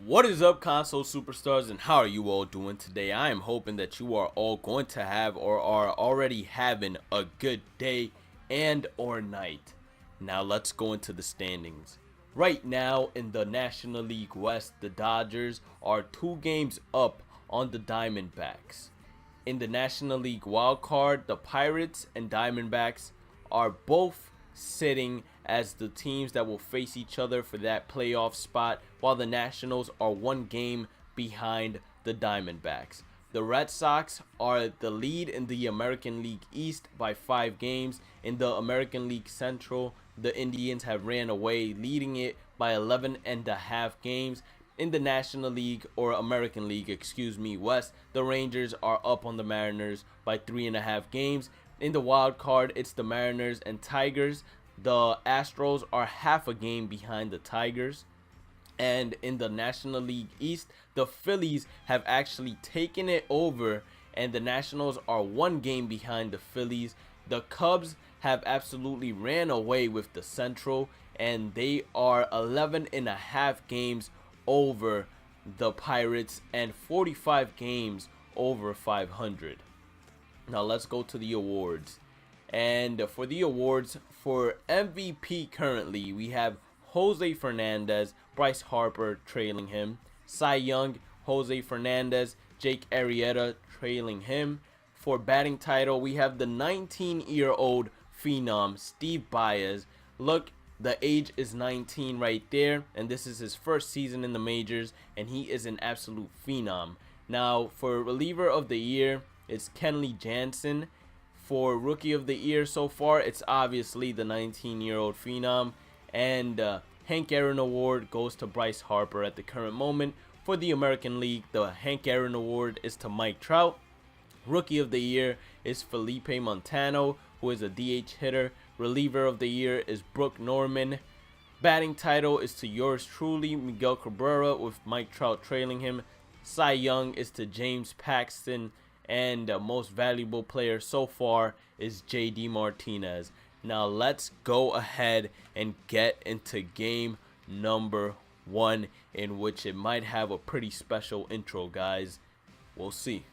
What is up, console superstars, and how are you all doing today? I am hoping that you are all going to have or are already having a good day and or night. Now let's go into the standings. Right now in the National League West, the Dodgers are 2 games up on the Diamondbacks. In the National League Wild Card, the Pirates and Diamondbacks are both sitting as the teams that will face each other for that playoff spot, while the Nationals are 1 game behind the Diamondbacks. The Red Sox are the lead in the American League East by 5 games. In the American League Central, the Indians have ran away, leading it by 11.5 games. In the National League, or American League, West, the Rangers are up on the Mariners by 3.5 games. In the wild card, it's the Mariners and Tigers. The Astros are half a game behind the Tigers. And in the National League East, the Phillies have actually taken it over, and the Nationals are 1 game behind the Phillies. The Cubs have absolutely ran away with the Central, and they are 11.5 games over the Pirates and 45 games over 500. Now let's go to the awards. And for the awards, for MVP currently, we have Jose Fernandez, Bryce Harper trailing him. Cy Young, Jose Fernandez, Jake Arrieta trailing him. For batting title, we have the 19-year-old phenom, Steve Baez. Look, the age is 19 right there, and this is his first season in the majors, and he is an absolute phenom. Now, for reliever of the year, it's Kenley Jansen. For rookie of the year so far, it's obviously the 19-year-old phenom. And Hank Aaron Award goes to Bryce Harper at the current moment. For the American League, the Hank Aaron Award is to Mike Trout. Rookie of the year is Felipe Montano, who is a DH hitter. Reliever of the year is Brooke Norman. Batting title is to yours truly, Miguel Cabrera, with Mike Trout trailing him. Cy Young is to James Paxton. And most valuable player so far is JD Martinez. Now let's go ahead and get into game number 1, in which it might have a pretty special intro, guys. We'll see.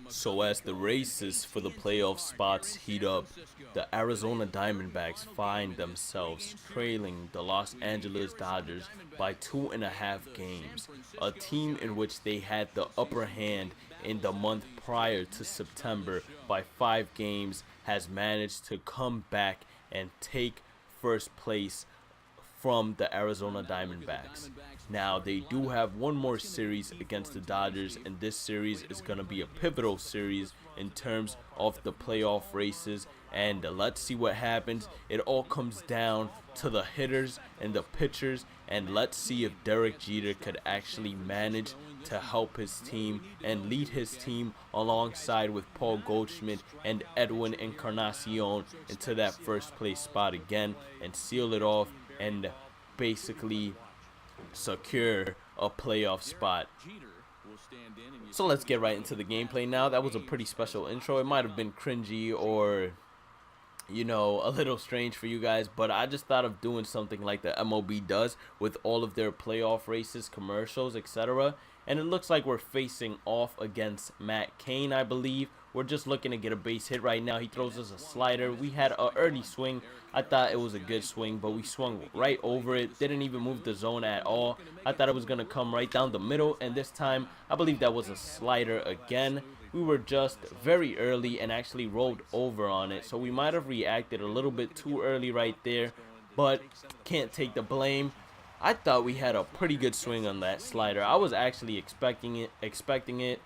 So as the races for the playoff spots heat up, the Arizona Diamondbacks find themselves trailing the Los Angeles Dodgers by 2.5 games, a team in which they had the upper hand in the month prior to September by 5 games has managed to come back and take first place from the Arizona Diamondbacks. Now, they do have one more series against the Dodgers, and this series is going to be a pivotal series in terms of the playoff races, and let's see what happens. It all comes down to the hitters and the pitchers, and let's see if Derek Jeter could actually manage to help his team and lead his team alongside with Paul Goldschmidt and Edwin Encarnacion into that first place spot again and seal it off and basically secure a playoff spot. So let's get right into the gameplay now. That was a pretty special intro. It might have been cringy or, you know, a little strange for you guys, but I just thought of doing something like the MLB does with all of their playoff races, commercials, etc. And it looks like we're facing off against Matt Cain, I believe. We're just looking to get a base hit right now. He throws us a slider. We had an early swing. I thought it was a good swing, but we swung right over it. Didn't even move the zone at all. I thought it was going to come right down the middle, and this time, I believe that was a slider again. We were just very early and actually rolled over on it, so we might have reacted a little bit too early right there, but can't take the blame. I thought we had a pretty good swing on that slider. I was actually expecting it.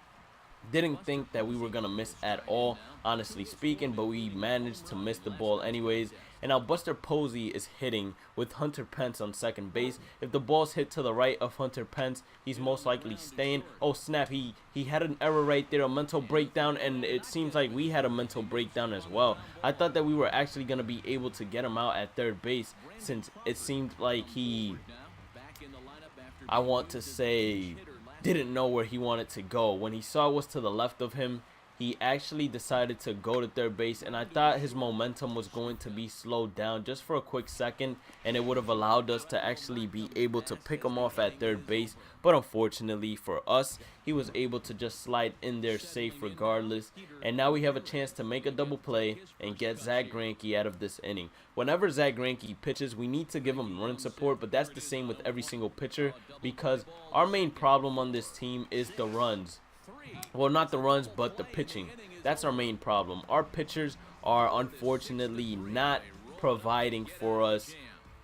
Didn't think that we were going to miss at all, honestly speaking, but we managed to miss the ball anyways. And now Buster Posey is hitting with Hunter Pence on second base. If the ball's hit to the right of Hunter Pence, he's most likely staying. Oh snap, he had an error right there, a mental breakdown, and it seems like we had a mental breakdown as well. I thought that we were actually going to be able to get him out at third base, since it seemed like he, I want to say, didn't know where he wanted to go. When he saw it was to the left of him, he actually decided to go to third base, and I thought his momentum was going to be slowed down just for a quick second, and it would have allowed us to actually be able to pick him off at third base. But unfortunately for us, he was able to just slide in there safe regardless, and now we have a chance to make a double play and get Zack Greinke out of this inning. Whenever Zack Greinke pitches, we need to give him run support, but that's the same with every single pitcher, because our main problem on this team is the runs. Well, not the runs, but the pitching. That's our main problem. Our pitchers are unfortunately not providing for us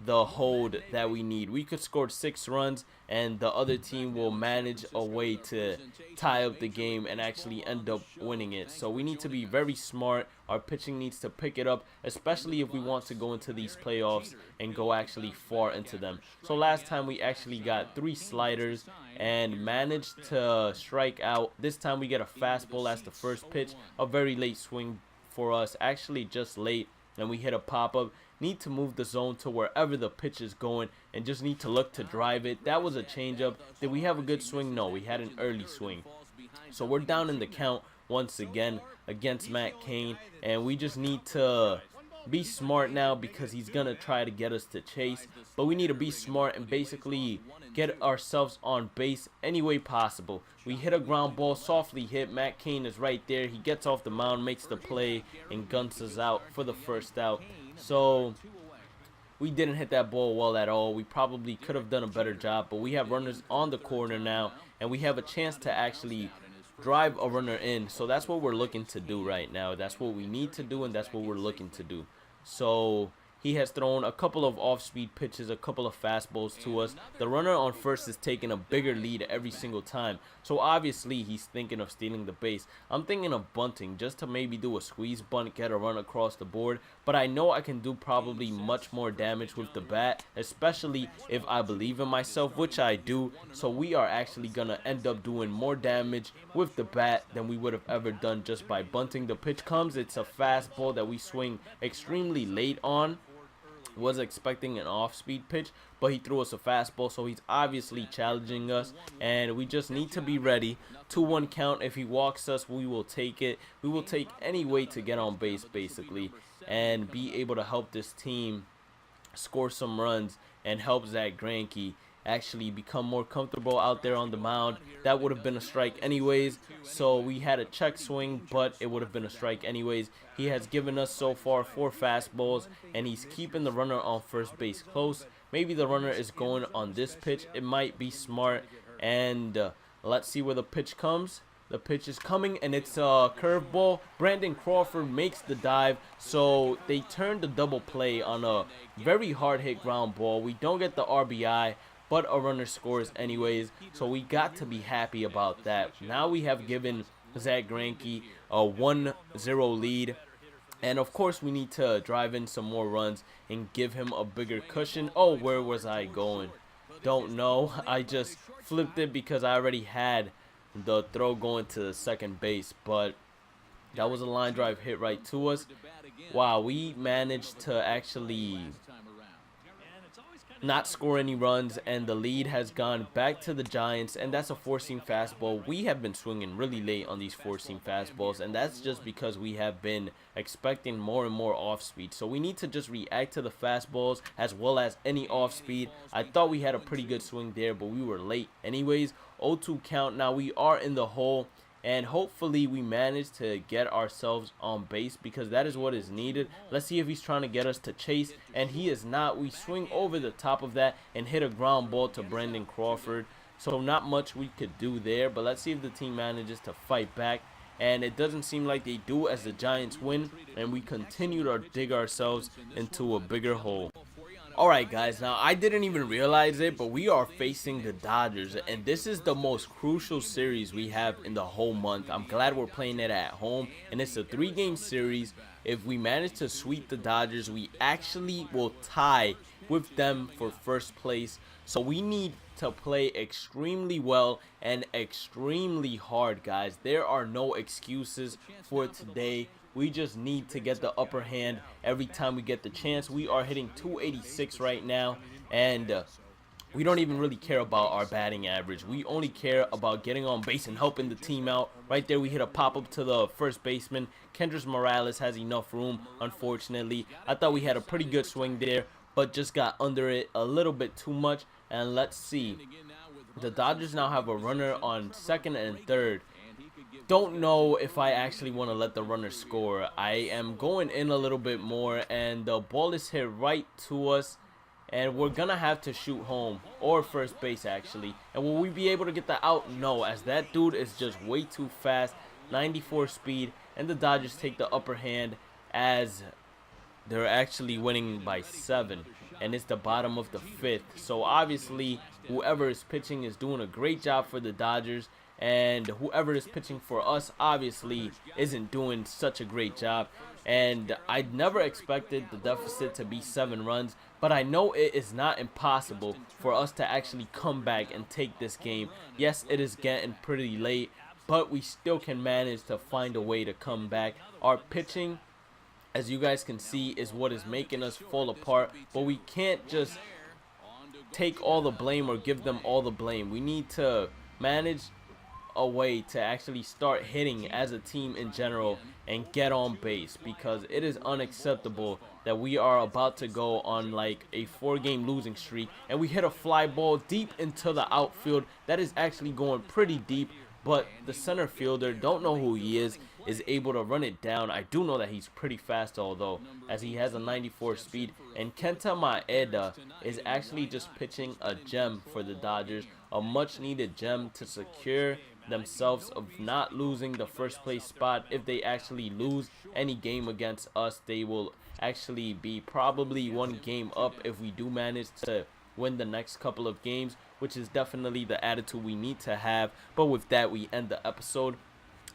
the hold that we need. We could score 6 runs and the other team will manage a way to tie up the game and actually end up winning it. So we need to be very smart. Our pitching needs to pick it up, especially if we want to go into these playoffs and go actually far into them. So last time we actually got 3 sliders and managed to strike out. This time we get a fastball as the first pitch, a very late swing for us, actually just late, and we hit a pop-up. Need to move the zone to wherever the pitch is going and just need to look to drive it. That was a changeup. Did we have a good swing? No, we had an early swing. So we're down in the count once again against Matt Cain, and we just need to be smart now because he's gonna try to get us to chase, but we need to be smart and basically get ourselves on base any way possible. We hit a ground ball, softly hit. Matt Cain is right there. He gets off the mound, makes the play, and guns us out for the first out. So we didn't hit that ball well at all. We probably could have done a better job, but we have runners on the corner now, and we have a chance to actually drive a runner in. So that's what we're looking to do right now. That's what we need to do, and that's what we're looking to do. So he has thrown a couple of off-speed pitches, a couple of fastballs to us. The runner on first is taking a bigger lead every single time. So obviously he's thinking of stealing the base. I'm thinking of bunting just to maybe do a squeeze bunt, get a run across the board. But I know I can do probably much more damage with the bat, especially if I believe in myself, which I do. So we are actually going to end up doing more damage with the bat than we would have ever done just by bunting. The pitch comes. It's a fastball that we swing extremely late on. Was expecting an off-speed pitch, but he threw us a fastball, so he's obviously challenging us, and we just need to be ready. 2-1 count. If he walks us, we will take it. We will take any way to get on base, basically, and be able to help this team score some runs and help Zack Greinke actually become more comfortable out there on the mound. That would have been a strike anyways, so we had a check swing, but it would have been a strike anyways. He has given us so far 4 fastballs, and he's keeping the runner on first base close. Maybe the runner is going on this pitch. It might be smart, and let's see where the pitch comes. The pitch is coming, and it's a curveball. Brandon Crawford makes the dive, so they turned the double play on a very hard hit ground ball. We don't get the RBI, but a runner scores anyways, so we got to be happy about that. Now we have given Zack Greinke a 1-0 lead, and of course we need to drive in some more runs and give him a bigger cushion. Oh, where was I going? Don't know. I just flipped it because I already had the throw going to second base, but that was a line drive hit right to us. Wow, we managed to actually not score any runs, and the lead has gone back to the Giants, and that's a 4-seam fastball. We have been swinging really late on these 4-seam fastballs, and that's just because we have been expecting more and more off speed. So we need to just react to the fastballs as well as any off speed. I thought we had a pretty good swing there, but we were late anyways. 0-2 count. Now we are in the hole, and hopefully we manage to get ourselves on base because that is what is needed. Let's see if he's trying to get us to chase, and he is not. We swing over the top of that and hit a ground ball to Brandon Crawford. So not much we could do there, but let's see if the team manages to fight back. And it doesn't seem like they do as the Giants win, and we continue to dig ourselves into a bigger hole. Alright guys, now I didn't even realize it, but we are facing the Dodgers, and this is the most crucial series we have in the whole month. I'm glad we're playing it at home, and it's a 3-game series. If we manage to sweep the Dodgers, we actually will tie with them for first place. So we need to play extremely well and extremely hard, guys. There are no excuses for today. We just need to get the upper hand every time we get the chance. We are hitting 286 right now, and we don't even really care about our batting average. We only care about getting on base and helping the team out. Right there, we hit a pop-up to the first baseman. Kendrys Morales has enough room, unfortunately. I thought we had a pretty good swing there, but just got under it a little bit too much. And let's see. The Dodgers now have a runner on second and third. Don't know if I actually want to let the runner score. I am going in a little bit more, and the ball is hit right to us. And we're going to have to shoot home or first base, actually. And will we be able to get the out? No, as that dude is just way too fast. 94 speed. And the Dodgers take the upper hand as they're actually winning by 7. And it's the bottom of the 5th. So obviously, whoever is pitching is doing a great job for the Dodgers. And whoever is pitching for us obviously isn't doing such a great job. And I never expected the deficit to be 7 runs, but I know it is not impossible for us to actually come back and take this game. Yes, it is getting pretty late, but we still can manage to find a way to come back. Our pitching, as you guys can see, is what is making us fall apart, but we can't just take all the blame or give them all the blame. We need to manage a way to actually start hitting as a team in general and get on base, because it is unacceptable that we are about to go on like a 4-game losing streak and we hit a fly ball deep into the outfield that is actually going pretty deep, but the center fielder, don't know who he is able to run it down. I do know that he's pretty fast, although, as he has a 94 speed. And Kenta Maeda is actually just pitching a gem for the Dodgers, a much needed gem to secure themselves of not losing the first place spot. If they actually lose any game against us, they will actually be probably 1 game up if we do manage to win the next couple of games, which is definitely the attitude we need to have. But with that, we end the episode.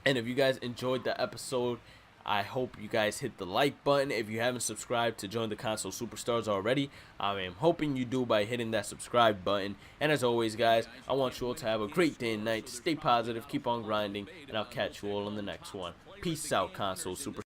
And if you guys enjoyed the episode, I hope you guys hit the like button. If you haven't subscribed to join the Console Superstars already, I am hoping you do by hitting that subscribe button. And as always, guys, I want you all to have a great day and night. Stay positive, keep on grinding, and I'll catch you all on the next one. Peace out, Console Superstars.